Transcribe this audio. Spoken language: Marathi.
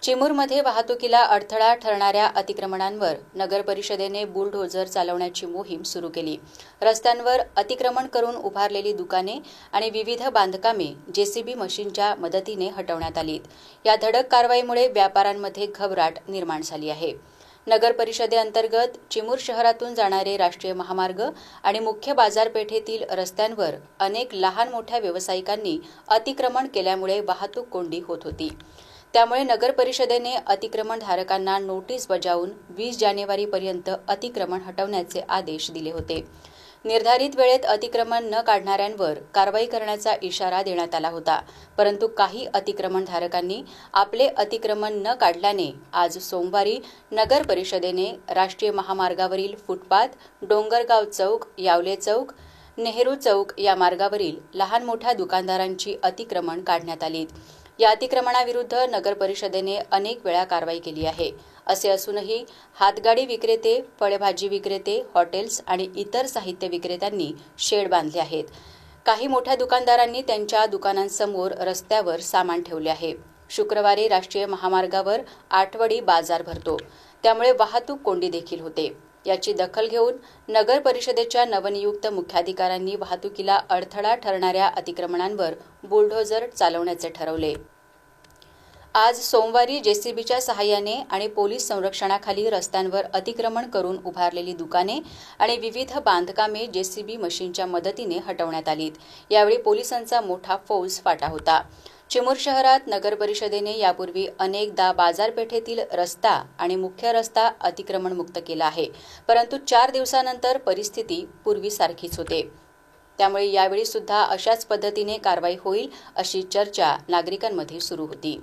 चिमूरमध्ये वाहतुकीला अडथळा ठरणाऱ्या अतिक्रमणांवर नगर परिषदेने बुलडोझर चालवण्याची मोहीम सुरू केली। रस्त्यांवर अतिक्रमण करून उभारलेली दुकाने आणि विविध बांधकामे जेसीबी मशीनच्या मदतीने हटवण्यात आलीत। या धडक कारवाईमुळे व्यापाऱ्यांमध्ये घबराट निर्माण झाली आहे। नगर परिषदेअंतर्गत चिमूर शहरातून जाणारे राष्ट्रीय महामार्ग आणि मुख्य बाजारपेठेतील रस्त्यांवर अनेक लहान मोठ्या व्यावसायिकांनी अतिक्रमण केल्यामुळे वाहतूक कोंडी होत होती। त्यामुळे नगर परिषदेने अतिक्रमणधारकांना नोटीस बजावून 20 जानेवारीपर्यंत अतिक्रमण हटवण्याचे आदेश दिले होते। निर्धारित वेळेत अतिक्रमण न काढणाऱ्यांवर कारवाई करण्याचा इशारा देण्यात आला होता, परंतु काही अतिक्रमणधारकांनी आपले अतिक्रमण न काढल्याने आज सोमवारी नगर परिषदेने राष्ट्रीय महामार्गावरील फुटपाथ, डोंगरगाव चौक, यावले चौक, नेहरू चौक या मार्गावरील लहान मोठ्या दुकानदारांची अतिक्रमण काढण्यात आली। या अतिक्रमणाविरुद्ध नगर परिषदेने अनेक वेळा कारवाई केली आहे। असे असूनही हातगाडी विक्रेते, फळभाजी विक्रेते, हॉटेल्स आणि इतर साहित्य विक्रेत्यांनी शेड बांधले आहेत। काही मोठ्या दुकानदारांनी त्यांच्या दुकानांसमोर रस्त्यावर सामान ठेवले आहे। शुक्रवारी राष्ट्रीय महामार्गावर आठवडी बाजार भरतो, त्यामुळे वाहतूक कोंडी देखील होते। याची दखल घेऊन नगर परिषदेच्या नवनियुक्त मुख्याधिकाऱ्यांनी वाहतुकीला अडथळा ठरणाऱ्या अतिक्रमणांवर बुलडोझर चालवण्याचे ठरवले। आज सोमवारी जेसीबीच्या सहाय्याने आणि पोलीस संरक्षणाखाली रस्त्यांवर अतिक्रमण करून उभारलेली दुकाने आणि विविध बांधकामे जेसीबी मशीनच्या मदतीने हटवण्यात आलीत। यावेळी पोलिसांचा मोठा फौज फाटा होता। चिमूर शहरात नगर परिषदेने यापूर्वी अनेकदा बाजारपेठेतील रस्ता आणि मुख्य रस्ता अतिक्रमणमुक्त केला आहे, परंतु 4 दिवसानंतर परिस्थिती पूर्वीसारखीच होते। त्यामुळे यावेळी सुद्धा अशाच पद्धतीने कारवाई होईल अशी चर्चा नागरिकांमध्ये सुरू होती।